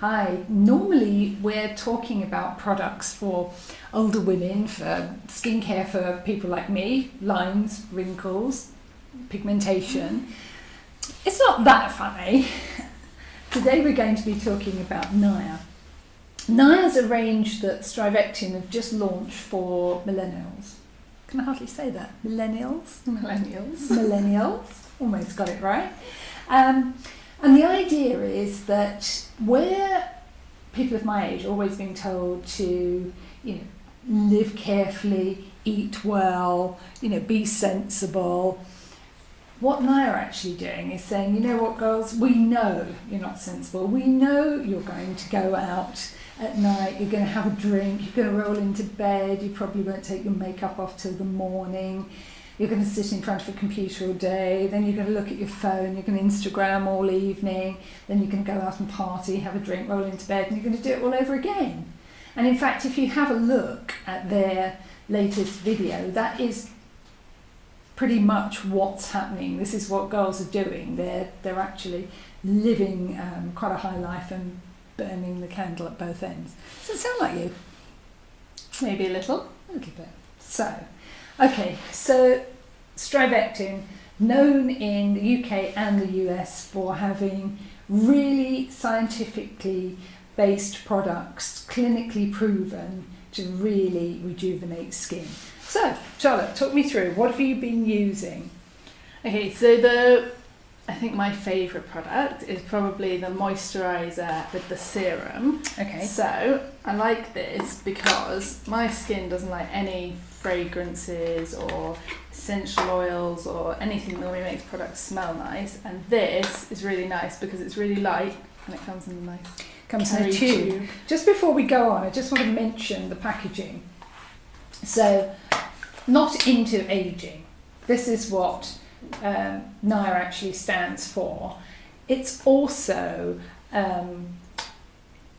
Hi. Normally we're talking about products for older women, for skincare for people like me, lines, wrinkles, pigmentation. It's not that funny. Today we're going to be talking about Nia. Nia's a range that StriVectin have just launched for millennials. Can I hardly say that? Millennials? Millennials. Almost got it right. And the idea is that where people of my age are always being told to, live carefully, eat well, be sensible, what Nia are actually doing is saying, you know what, girls, we know you're not sensible. We know you're going to go out at night, you're going to have a drink, you're going to roll into bed, you probably won't take your makeup off till the morning. You're going to sit in front of a computer all day, then you're going to look at your phone, you're going to Instagram all evening, then you're going to go out and party, have a drink, roll into bed, and you're going to do it all over again. And in fact, if you have a look at their latest video, that is pretty much what's happening. This is what girls are doing. They're actually living quite a high life and burning the candle at both ends. Does it sound like you? Maybe a little bit. So StriVectin, known in the UK and the US for having really scientifically based products, clinically proven to really rejuvenate skin. So, Charlotte, talk me through, what have you been using? Okay, so I think my favourite product is probably the moisturiser with the serum. Okay. So I like this because my skin doesn't like any fragrances or essential oils or anything that normally makes products smell nice. And this is really nice because it's really light and it comes in a nice in a tube. Just before we go on, I just want to mention the packaging. So, not into aging. This is what Nia actually stands for. It's also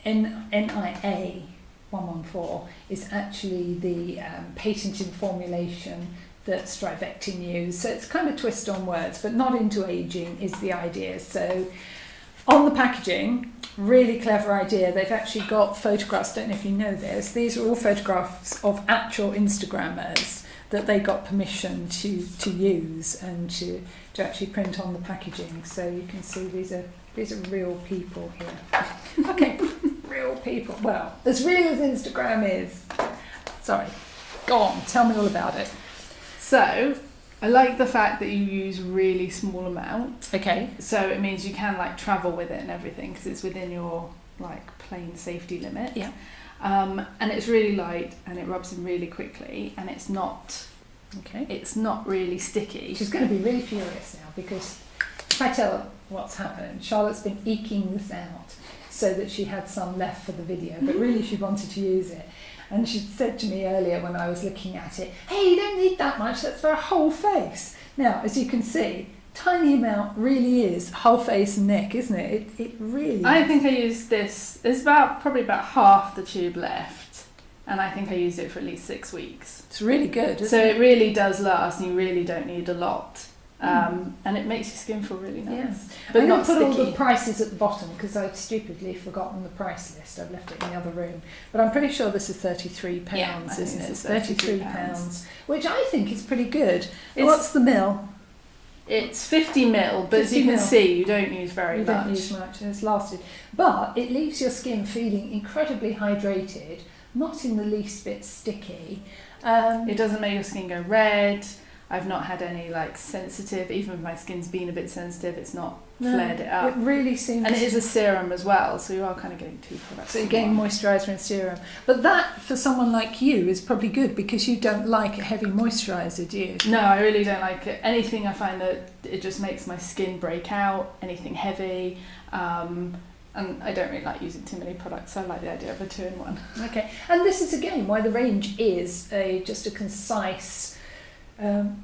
NIA 114 is actually the patented formulation that StriVectin use. So it's kind of twist on words, but not into aging is the idea. So on the packaging, really clever idea. They've actually got photographs, don't know if you know this, these are all photographs of actual Instagrammers that they got permission to use and to actually print on the packaging. So you can see these are real people here. Okay, real people. Well, as real as Instagram is. Sorry, go on, tell me all about it. So I like the fact that you use really small amounts. Okay. So it means you can travel with it and everything because it's within your plain safety limit. Yeah. And it's really light and it rubs in really quickly and it's not really sticky. She's going to be really furious now because if I tell her what's happened, Charlotte's been eking this out so that she had some left for the video, but really she wanted to use it. And she said to me earlier when I was looking at it, hey, you don't need that much, that's for a whole face. Now, as you can see, tiny amount really is whole face and neck, isn't it? It really I think I used this, there's probably about half the tube left, and I think I used it for at least 6 weeks. It's really good, isn't it? So it really does last, and you really don't need a lot. And it makes your skin feel really nice. Yes. But I'm not going to put sticky. all the prices at the bottom because I'd stupidly forgotten the price list. I've left it in the other room. But I'm pretty sure this is £33, isn't it? It's £33, which I think is pretty good. What's the mil? It's 50 ml, but as you can see, you don't use very much. You don't use much, and it's lasted. But it leaves your skin feeling incredibly hydrated, not in the least bit sticky. It doesn't make your skin go red. I've not had any sensitive, even if my skin's been a bit sensitive, it's not flared it up. It really seems. And it is a serum as well, so you are kind of getting two products. So you're getting moisturiser and serum. But that, for someone like you, is probably good because you don't like a heavy moisturiser, do you? No, I really don't like it. Anything I find that it just makes my skin break out, anything heavy. And I don't really like using too many products, so I like the idea of a 2-in-1. Okay, and this is again why the range is just a concise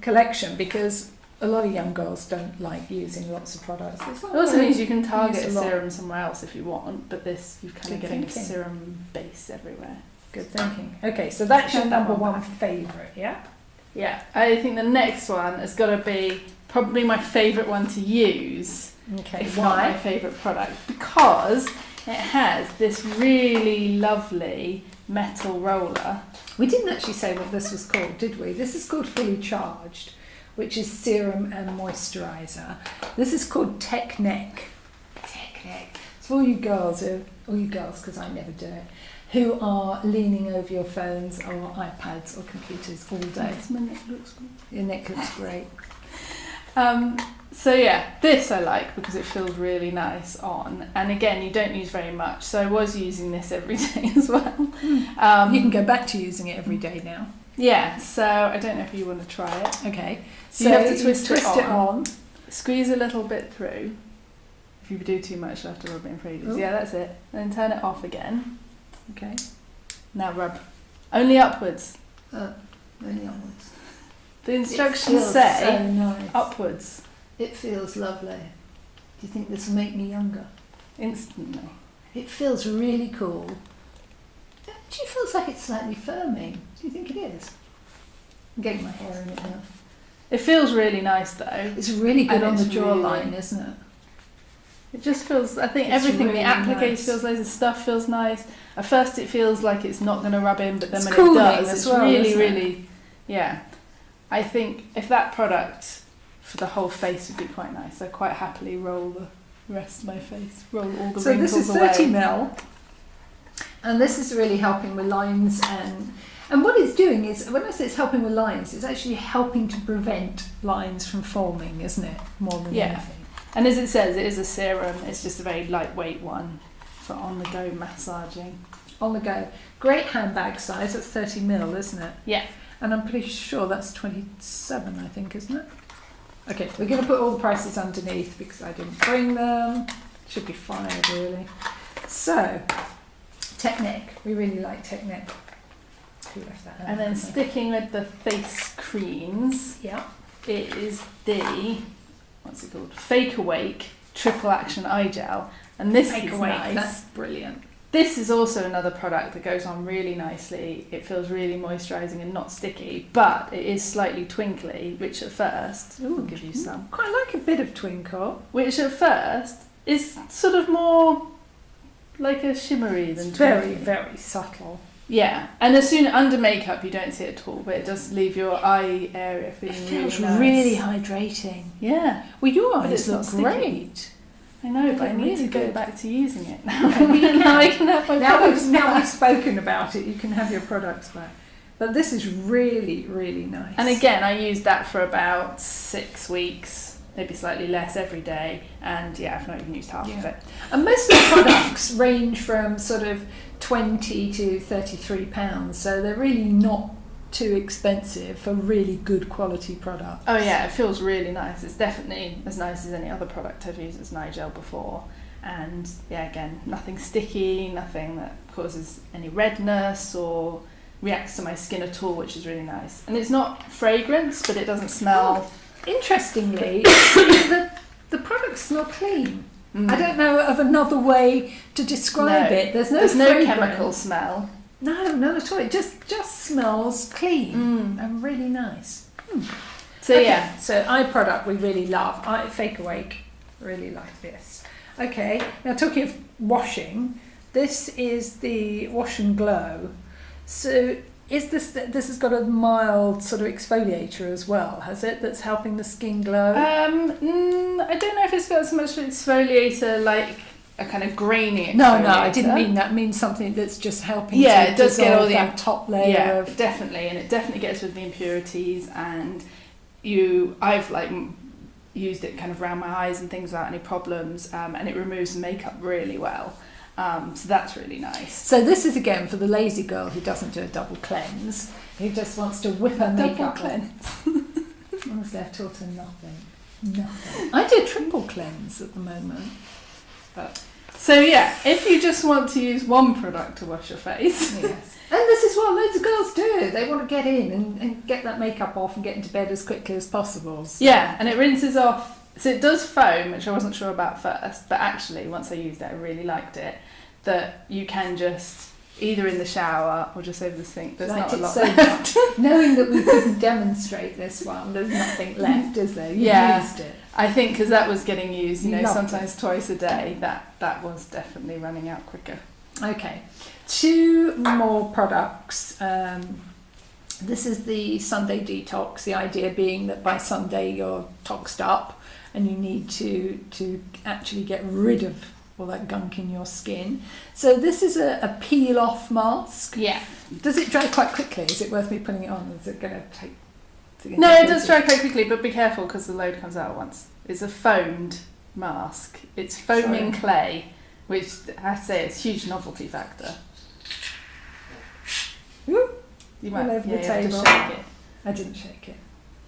collection, because a lot of young girls don't like using lots of products. It also means you can target a serum somewhere else if you want, but this, you're kind of getting a serum base everywhere. Good thinking. Okay, so that's your number one favourite, yeah? Yeah, I think the next one has got to be probably my favourite one to use. Okay, it's not my favourite product because it has this really lovely metal roller. We didn't actually say what this was called, did we? This is called Fully Charged, which is serum and moisturiser. This is called Tech Neck. Tech Neck. It's for all you girls, because I never do it, who are leaning over your phones or iPads or computers all day. My neck looks good. Your neck looks great. So yeah, this I like because it feels really nice on, and again you don't use very much, so I was using this every day as well. You can go back to using it every day now. Yeah, so I don't know if you want to try it. Okay, so you have to twist it it on, squeeze a little bit through. If you do too much you'll have to rub it in for ages. Yeah, that's it. Then turn it off again. Okay, now rub. Only upwards. Only onwards. The instructions say so nice. Upwards. It feels lovely. Do you think this will make me younger? Instantly. It feels really cool. It actually feels like it's slightly firming. Do you think it is? I'm getting my hair in it now. It feels really nice though. It's really good And on the it's jawline, really- isn't it? It just feels, I think It's everything, really the applicator nice. feels nice, the stuff feels nice. At first it feels like it's not going to rub in, but then It's when cooling it does, as it's well, really, isn't it? really, yeah. I think if that product for the whole face would be quite nice, I'd quite happily roll the rest of my face, roll all the So wrinkles this is away. 30 ml, and this is really helping with lines and what it's doing is, when I say it's helping with lines, it's actually helping to prevent lines from forming, isn't it? More than Yeah. anything. And as it says, it is a serum, it's just a very lightweight one for on-the-go massaging. On the go. Great handbag size, that's 30 ml, isn't it? Yeah. And I'm pretty sure that's 27, I think, isn't it? Okay, we're going to put all the prices underneath because I didn't bring them. Should be fine, really. So, Technic. We really like Technic. Who left that out? And then sticking with the face creams, Yeah. it is the, what's it called? Fake Awake Triple Action Eye Gel. And this Take is away. nice. That's brilliant. This is also another product that goes on really nicely. It feels really moisturising and not sticky, but it is slightly twinkly, which at first, I'll give you some, Quite like a bit of twinkle. which at first is sort of more like a shimmery than It's very, twinkly. very subtle. Yeah, and as soon under makeup you don't see it at all, but it does leave your eye area It feeling feels really nice. really hydrating. Yeah, Well, your But eyes it's not look sticky. great. I know, but I They're need really to go good. back to using it now. We can now I have- can have my Now products we've, now back. we've spoken about it, you can have your products back. But this is really, really nice. And again, I used that for about 6 weeks, maybe slightly less every day, and yeah, I've not even used half of Yeah. it. And most of the products range from sort of 20 to £33, so they're really not too expensive for really good quality product. Oh yeah, it feels really nice. It's definitely as nice as any other product I've used as an eye gel before. And yeah, again, nothing sticky, nothing that causes any redness or reacts to my skin at all, which is really nice. And it's not fragrance, but it doesn't smell. Interestingly, the products smell clean. I don't know of another way to describe No. it. There's no There's no fragrance. chemical smell. No, not at all. It just smells clean and really nice. So Okay, yeah, so eye product we really love. Fake Awake, really like this. Okay, now talking of washing, this is the Wash and Glow. So is this has got a mild sort of exfoliator as well, has it? That's helping the skin glow. I don't know if it's got so much exfoliator like a kind of grainy exfoliator. No, I didn't mean that. It means something that's just helping. Yeah, to it does get dissolve all the that top layer Yeah, of. definitely, and it definitely gets rid of the impurities. And I've like used it kind of around my eyes and things without any problems, and it removes the makeup really well. So that's really nice. So this is again for the lazy girl who doesn't do a double cleanse, who just wants to whip her makeup cleanse. Honestly, I've taught her nothing. I do a triple cleanse at the moment. But So yeah, if you just want to use one product to wash your face, yes. And this is what loads of girls do. They want to get in and get that makeup off and get into bed as quickly as possible. So. yeah, and it rinses off. So it does foam, which I wasn't sure about first, but actually once I used it, I really liked it. That you can just either in the shower or just over the sink. There's Liked not a it lot so left. much. Knowing that we couldn't demonstrate this one, there's nothing left, is there? You used it. I think because that was getting used, you know, Loved sometimes twice a day, that was definitely running out quicker. Okay, 2 more products. This is the Sunday detox, the idea being that by Sunday you're toxed up and you need to actually get rid of all that gunk in your skin. So this is a peel-off mask. Yeah. Does it dry quite quickly? Is it worth me putting it on? Is it going to take... No, it does dry quite quickly, but be careful because the load comes out at once. It's a foamed mask. It's foaming clay, which I have to say it's a huge novelty factor. Ooh, You might all over the you have to table. shake it. I didn't shake it.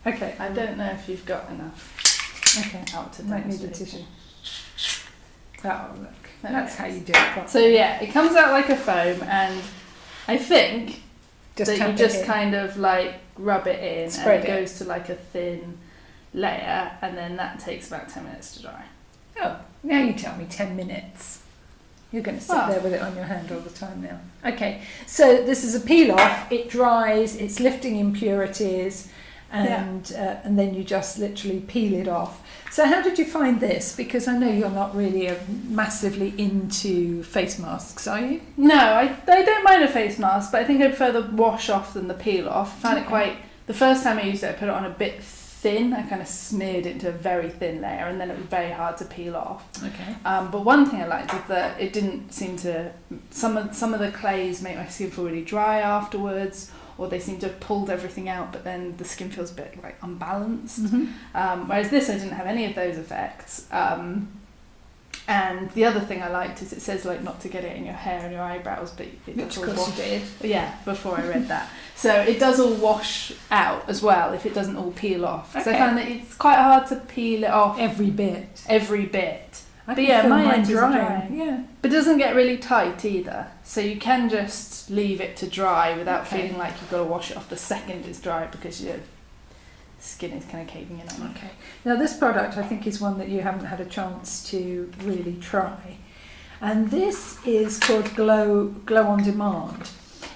Okay. I don't know if you've got enough Okay. out to Might need a demonstrate. tissue. Oh, look. There That's it how is. you do it properly. So yeah, it comes out like a foam, and I think that tap you it just in. kind of like rub it in, Spread and it. it goes to like a thin layer, and then that takes about 10 minutes to dry. Oh, now you tell me 10 minutes. You're going to sit Well. there with it on your hand all the time now. Okay, so this is a peel off. It dries. It's lifting impurities, and then you just literally peel it off. So how did you find this? Because I know you're not really massively into face masks, are you? No, I don't mind a face mask, but I think I prefer the wash off than the peel off. I found it quite... The first time I used it, I put it on a bit thin. I kind of smeared it into a very thin layer, and then it was very hard to peel off. Okay. But one thing I liked is that it didn't seem to... Some of the clays make my skin feel really dry afterwards, or they seem to have pulled everything out, but then the skin feels a bit like unbalanced. Mm-hmm. Whereas this, I didn't have any of those effects. And the other thing I liked is it says like not to get it in your hair and your eyebrows, but it Which does of all course wash. you did. Yeah, before I read that. So it does all wash out as well if it doesn't all peel off. So I Okay. found that it's quite hard to peel it off Every bit. every bit. I But can yeah, feel my mine end is drying. drying. Yeah. But it doesn't get really tight either. So you can just leave it to dry without Okay. feeling like you've got to wash it off the second it's dry because your skin is kind of caving in on it. Okay. Now this product I think is one that you haven't had a chance to really try. And this is called Glow on Demand.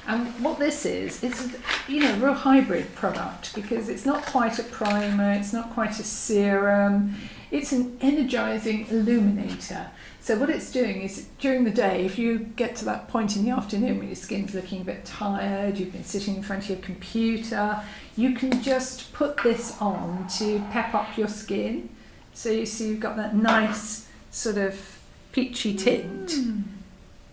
And what this is, it's a real hybrid product because it's not quite a primer, it's not quite a serum, it's an energizing illuminator. So what it's doing is during the day, if you get to that point in the afternoon when your skin's looking a bit tired, you've been sitting in front of your computer, you can just put this on to pep up your skin. So you see you've got that nice sort of peachy tint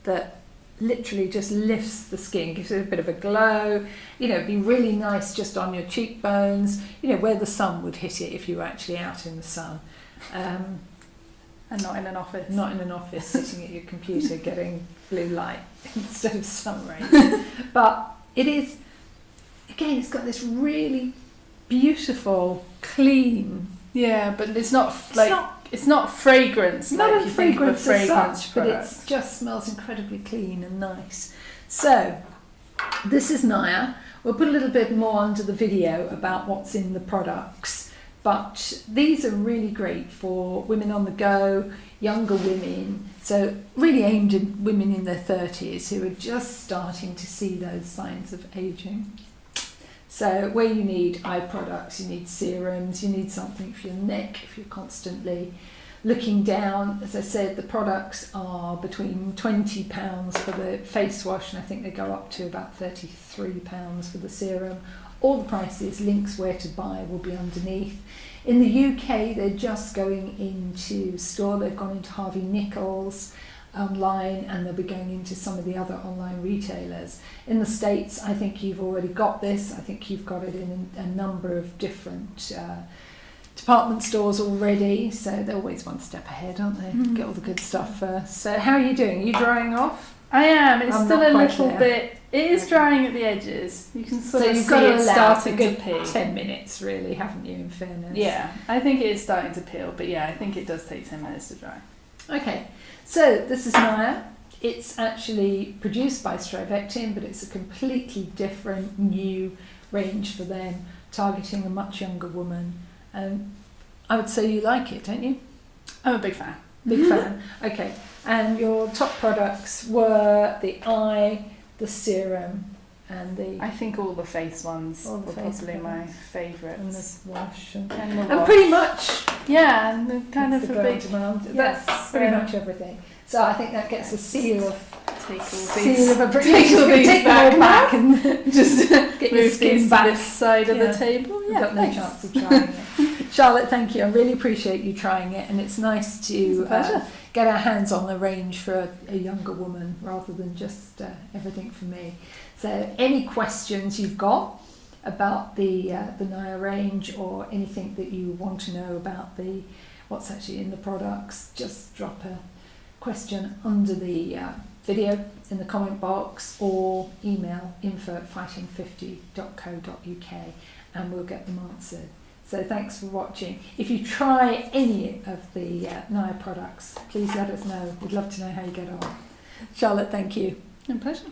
that literally just lifts the skin, gives it a bit of a glow. It'd be really nice just on your cheekbones, where the sun would hit it if you were actually out in the sun. And not in an office. Not in an office sitting at your computer getting blue light instead of sun rays. But it is, again, it's got this really beautiful, clean... Yeah, but it's not it's not fragrance. Not like a you think of a fragrance as fragrance such, but product. it just smells incredibly clean and nice. So, this is Naya. We'll put a little bit more under the video about what's in the products, but these are really great for women on the go, younger women, so really aimed at women in their 30s who are just starting to see those signs of ageing. So where you need eye products, you need serums, you need something for your neck if you're constantly looking down. As I said, the products are between £20 for the face wash, and I think they go up to about £33 for the serum. All the prices, links where to buy will be underneath. In the UK, they're just going into store. They've gone into Harvey Nichols online, and they'll be going into some of the other online retailers. In the States, I think you've already got this. I think you've got it in a number of different department stores already, so they're always one step ahead, aren't they? Get all the good stuff first. So how are you doing? Are you drying off? I am. It's I'm still not a quite little there. bit. It is drying at the edges. You can sort So of you've see got to it allow starting a to good peel. 10 minutes, really, haven't you, in fairness? Yeah, I think it is starting to peel, but yeah, I think it does take 10 minutes to dry. Okay, so this is Naya. It's actually produced by StriVectin, but it's a completely different new range for them, targeting a much younger woman. And I would say you like it, don't you? I'm a big fan. Big fan. Okay, and your top products were the eye, the serum and the I think all the face ones All the were face probably ones. my and favourites. the wash and And and pretty much yeah, and the kind it's of the a girl big demand. yes, That's pretty so- much everything. So I think that gets a seal of take all seal these. of appreciation. Take all these Take them all back back and Just get your move skin these back. to this side of Yeah. the table. I've Yeah, got no thanks. chance of trying it. Charlotte, thank you. I really appreciate you trying it, and it's nice It's to a pleasure. get our hands on the range for a younger woman rather than just everything for me. So any questions you've got about the Naya range or anything that you want to know about what's actually in the products, just drop a question under the video in the comment box or email info@fighting50.co.uk and we'll get them answered. So thanks for watching. If you try any of the Naya products, please let us know. We'd love to know how you get on. Charlotte, thank you. My pleasure.